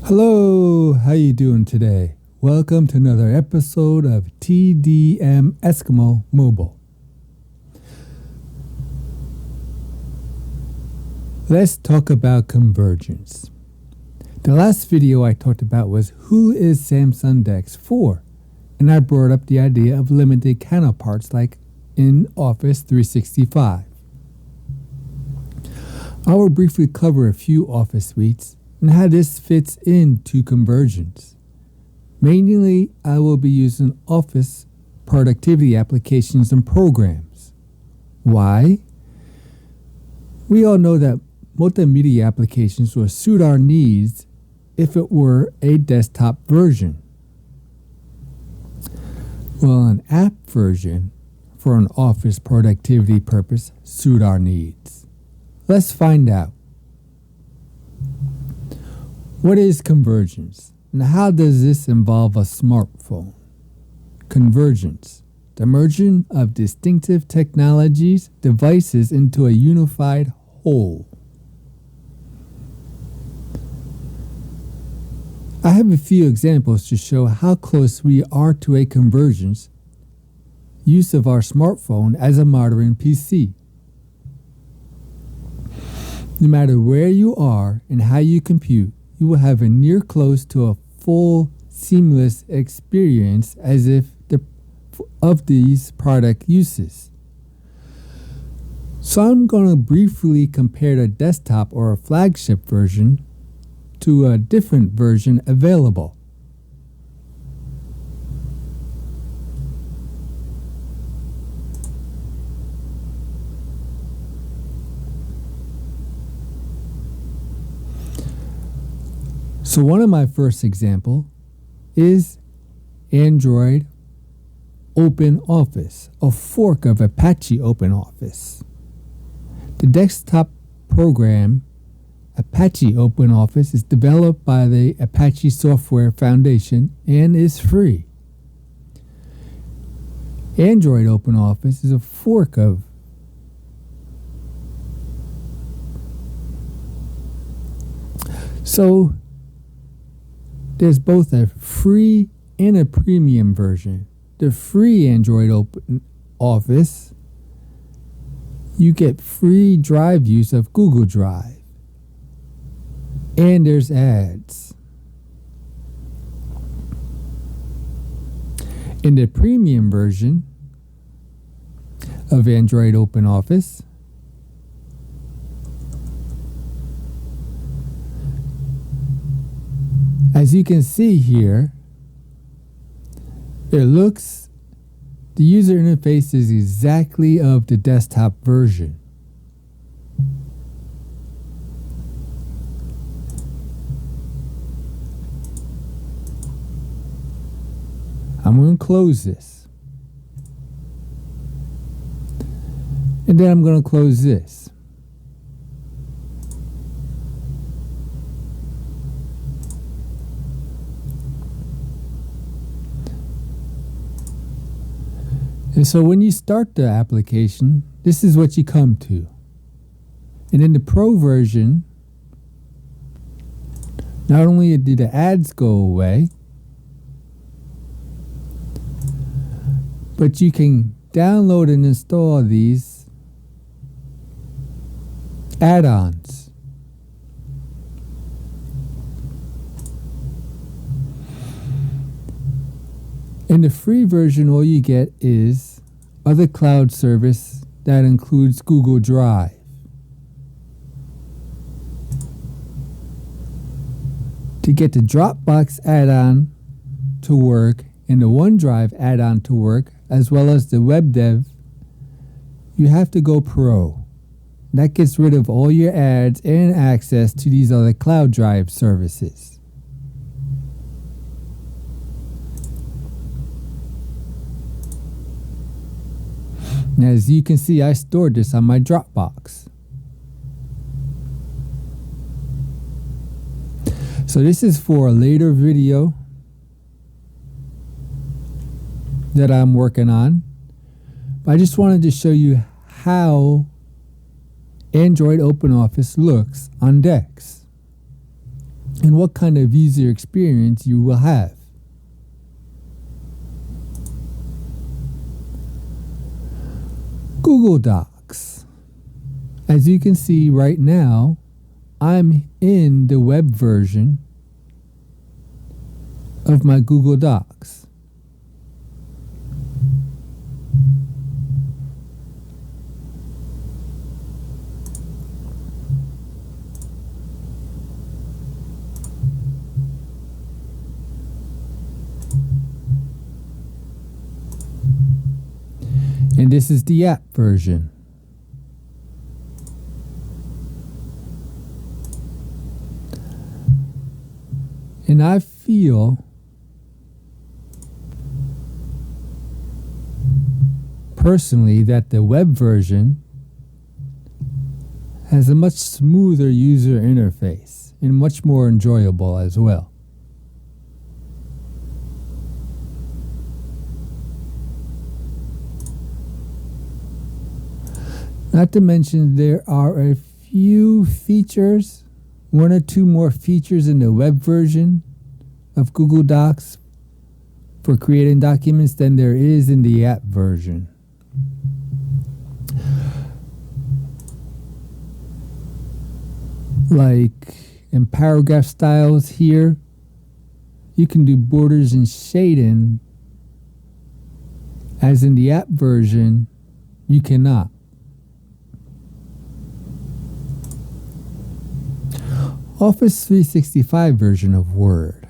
Hello, how you doing today? Welcome to another episode of TDM Eskimo Mobile. Let's talk about convergence. The last video I talked about was who is Samsung DeX For, and I brought up the idea of limited counterparts like in Office 365. I will briefly cover a few Office suites and how this fits into convergence. Mainly, I will be using Office productivity applications and programs. Why? We all know that multimedia applications will suit our needs if it were a desktop version. Will an app version for an Office productivity purpose suit our needs? Let's find out. What is convergence, and how does this involve a smartphone? Convergence, the merging of distinctive technologies, devices into a unified whole. I have a few examples to show how close we are to a convergence use of our smartphone as a modern PC. No matter where you are and how you compute, you will have a near close to a full seamless experience as if of these product uses. So I'm going to briefly compare the desktop or a flagship version to a different version available. So one of my first example is Android Open Office, a fork of Apache Open Office. The desktop program Apache Open Office is developed by the Apache Software Foundation and is free. Android Open Office is a fork of there's both a free and a premium version. The free Android Open Office, you get free drive use of Google Drive. And there's ads. In the premium version of Android Open Office, as you can see here, the user interface is exactly of the desktop version. I'm going to close this. And then I'm going to close this. And so when you start the application, this is what you come to. And in the Pro version, not only do the ads go away, but you can download and install these add-ons. In the free version, all you get is other cloud service that includes Google Drive. To get the Dropbox add-on to work and the OneDrive add-on to work, as well as the WebDev, you have to go Pro. That gets rid of all your ads and access to these other cloud drive services. Now, as you can see, I stored this on my Dropbox. So this is for a later video that I'm working on. But I just wanted to show you how Android Open Office looks on DeX. And and what kind of user experience you will have. Google Docs. As you can see right now, I'm in the web version of my Google Docs. And this is the app version. And I feel personally that the web version has a much smoother user interface and much more enjoyable as well. Not to mention there are a few features, one or two more features in the web version of Google Docs for creating documents than there is in the app version. Like in paragraph styles here, you can do borders and shading, as in the app version, you cannot. Office 365 version of Word.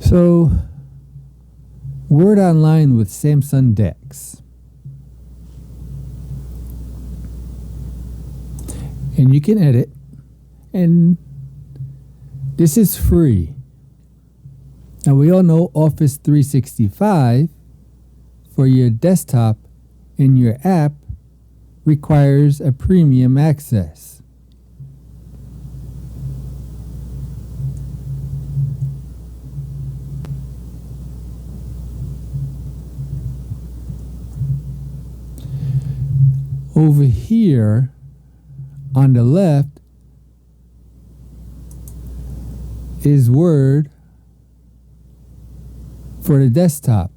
So, Word Online with Samsung DeX. And you can edit. And this is free. Now we all know Office 365 for your desktop and your app requires a premium access. Over here on the left is Word for the desktop.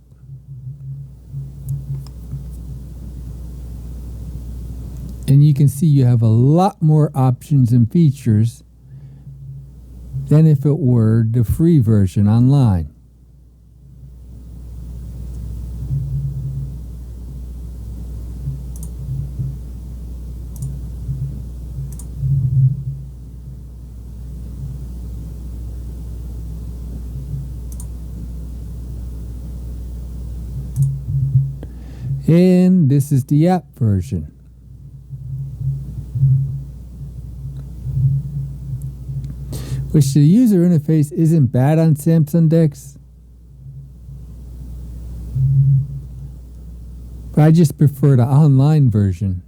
And you can see you have a lot more options and features than if it were the free version online. And this is the app version. Which the user interface isn't bad on Samsung DeX, but I just prefer the online version.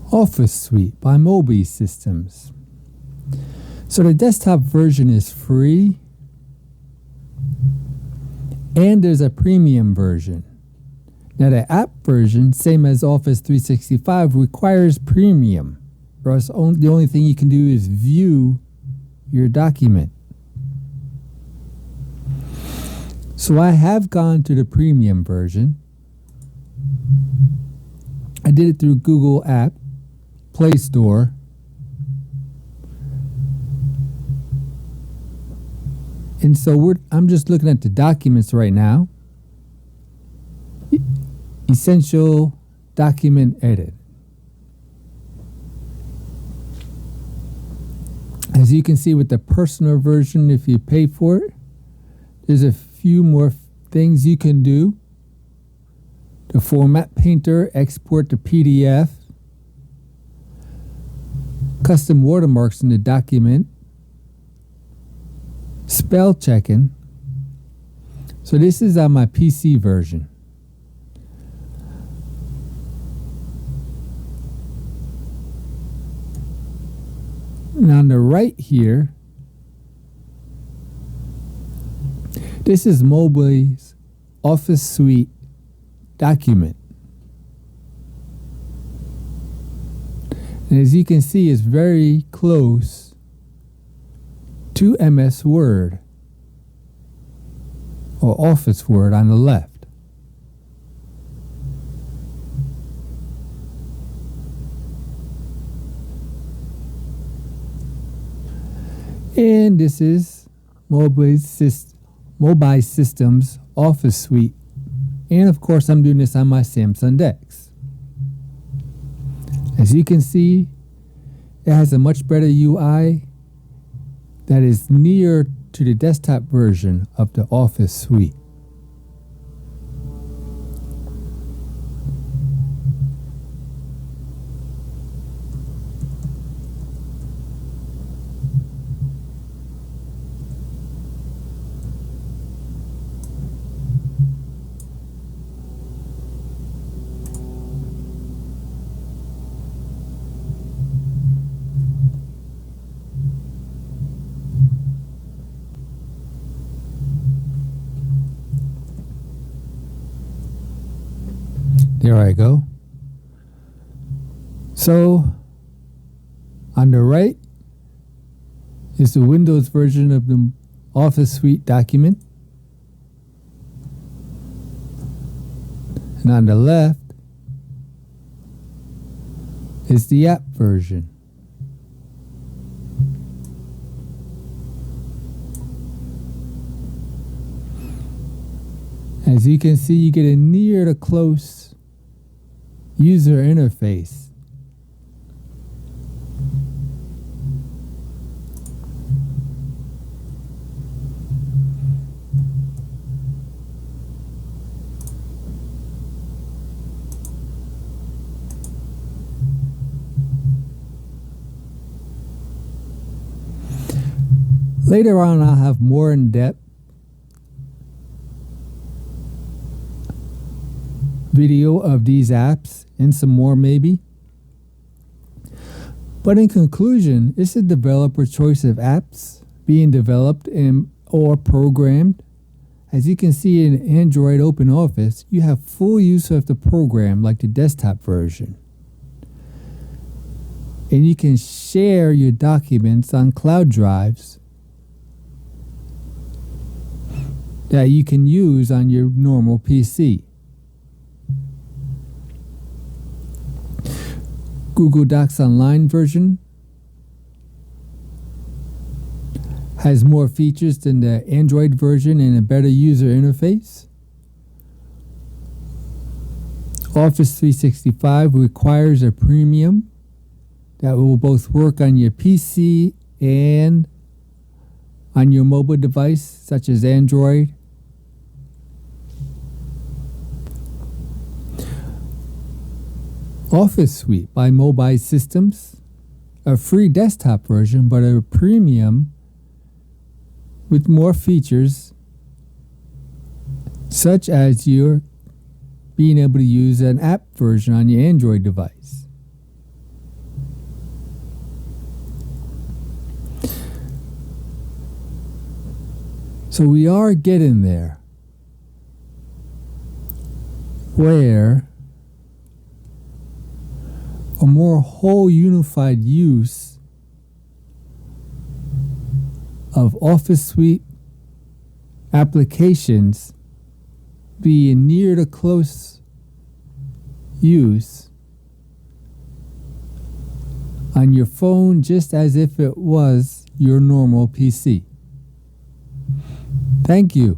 Office Suite by Mobi Systems. So the desktop version is free, and there's a premium version. Now the app version, same as Office 365, requires premium, or else the only thing you can do is view your document. So I have gone to the premium version. I did it through Google App Play Store, And so I'm just looking at the documents right now. Essential document edit. As you can see with the personal version, if you pay for it, there's a few more things you can do. The format painter, export to PDF, custom watermarks in the document, spell checking. So this is on my PC version. And on the right here, this is Mobile's Office Suite document. And as you can see, it's very close to MS Word or Office Word on the left. And this is Mobile Systems Office Suite. And of course, I'm doing this on my Samsung DeX. As you can see, it has a much better UI that is near to the desktop version of the Office Suite. There I go. So, on the right is the Windows version of the Office Suite document. And on the left is the app version. As you can see, you get a near to close user interface. Later on, I'll have more in-depth video of these apps and some more maybe. But in conclusion, it's a developer choice of apps being developed or programmed. As you can see in Android OpenOffice, you have full use of the program like the desktop version. And you can share your documents on cloud drives that you can use on your normal PC. Google Docs Online version has more features than the Android version and a better user interface. Office 365 requires a premium that will both work on your PC and on your mobile device, such as Android. Office Suite by Mobile Systems, a free desktop version, but a premium with more features, such as your being able to use an app version on your Android device. So we are getting there, where a more whole unified use of Office Suite applications being near to close use on your phone, just as if it was your normal PC. Thank you.